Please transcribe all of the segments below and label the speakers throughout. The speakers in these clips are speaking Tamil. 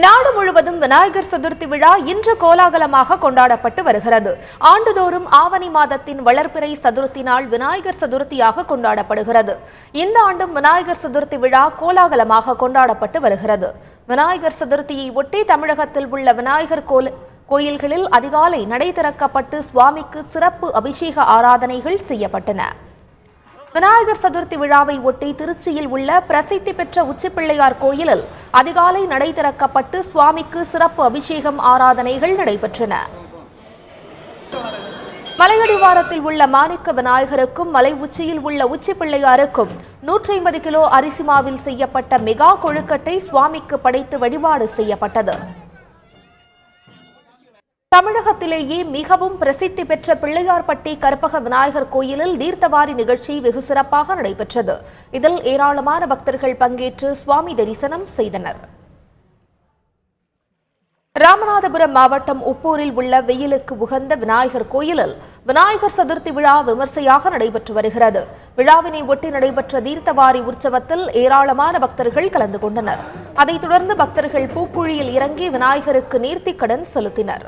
Speaker 1: நாடு முழுவதும் விநாயகர் சதுர்த்தி விழா இன்று கோலாகலமாக கொண்டாடப்பட்டு வருகிறது. ஆண்டுதோறும் ஆவணி மாதத்தின் வளர்பிறை சதுர்த்தி நாள் விநாயகர் சதுர்த்தியாக கொண்டாடப்படுகிறது. இந்த ஆண்டும் விநாயகர் சதுர்த்தி விழா கோலாகலமாக கொண்டாடப்பட்டு வருகிறது. விநாயகர் சதுர்த்தியை ஒட்டி தமிழகத்தில் உள்ள விநாயகர் கோயில்களில் அதிகாலை நடை திறக்கப்பட்டு சுவாமிக்கு சிறப்பு அபிஷேக ஆராதனைகள் செய்யப்பட்டன. விநாயகர் சதுர்த்தி விழாவை ஒட்டி திருச்சியில் உள்ள பிரசித்தி பெற்ற உச்சிப்பிள்ளையார் கோயிலில் அதிகாலை நடை திறக்கப்பட்டு சுவாமிக்கு சிறப்பு அபிஷேகம் ஆராதனைகள் நடைபெற்றன. மலையடிவாரத்தில் உள்ள மாணிக்க விநாயகருக்கும் மலை உச்சியில் உள்ள உச்சிப்பிள்ளையாருக்கும் 150 கிலோ அரிசி மாவில் செய்யப்பட்ட மெகா கொழுக்கட்டை சுவாமிக்கு படைத்து வழிபாடு செய்யப்பட்டது. தமிழகத்திலேயே மிகவும் பிரசித்தி பெற்ற பிள்ளையார்பட்டி கற்பக விநாயகர் கோயிலில் தீர்த்தவாரி நிகழ்ச்சி வெகு சிறப்பாக நடைபெற்றது. இதில் ஏராளமான பக்தர்கள் பங்கேற்று சுவாமி தரிசனம் செய்தனர். ராமநாதபுரம் மாவட்டம் உப்பூரில் உள்ள வெயிலுக்கு உகந்த விநாயகர் கோயிலில் விநாயகர் சதுர்த்தி விழா விமர்சையாக நடைபெற்று வருகிறது. விழாவினை ஒட்டி நடைபெற்ற தீர்த்தவாரி உற்சவத்தில் ஏராளமான பக்தர்கள் கலந்து கொண்டனர். அதைத் தொடர்ந்து பக்தர்கள் பூக்குழியில் இறங்கி விநாயகருக்கு நேர்த்திக்கடன் செலுத்தினர்.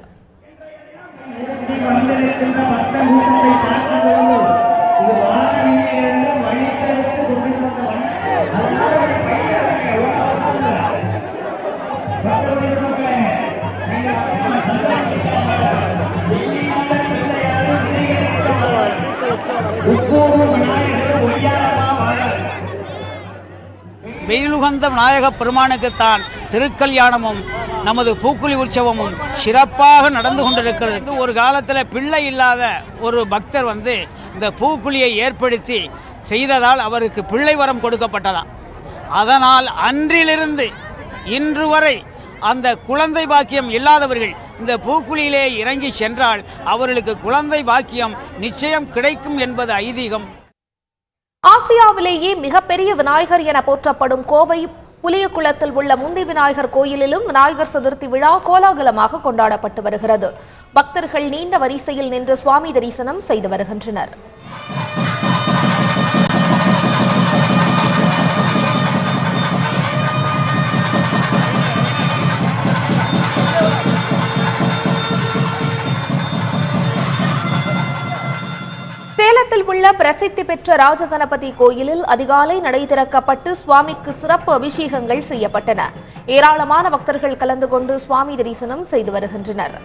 Speaker 2: வெயிலுகந்த விநாயக பெருமானுக்குத்தான் திருக்கல்யாணமும் நமது பூக்குழி உற்சவமும் சிறப்பாக நடந்து கொண்டிருக்கிறது. ஒரு காலத்தில் பிள்ளை இல்லாத ஒரு பக்தர் இந்த பூக்குழியை ஏற்படுத்தி செய்ததால் அவருக்கு பிள்ளை வரம் கொடுக்கப்பட்டதாம். அதனால் அன்றிலிருந்து இன்று வரை அந்த குழந்தை பாக்கியம் இல்லாதவர்கள் இந்த பூக்குழியிலே இறங்கி சென்றால் அவர்களுக்கு குழந்தை பாக்கியம் நிச்சயம் கிடைக்கும் என்பது ஐதீகம்.
Speaker 1: ஆசியாவிலேயே மிகப்பெரிய விநாயகர் என போற்றப்படும் கோவை புலியகுளத்தில் உள்ள முந்தி விநாயகர் கோயிலிலும் விநாயகர் சதுர்த்தி விழா கோலாகலமாக கொண்டாடப்பட்டு வருகிறது. பக்தர்கள் நீண்ட வரிசையில் நின்று சுவாமி தரிசனம் செய்து வருகின்றனர். சேலத்தில் உள்ள பிரசித்தி பெற்ற ராஜகணபதி கோயிலில் அதிகாலை நடை திறக்கப்பட்டு சுவாமிக்கு சிறப்பு அபிஷேகங்கள் செய்யப்பட்டன. ஏராளமான பக்தர்கள் கலந்து கொண்டு சுவாமி தரிசனம் செய்து வருகின்றனர்.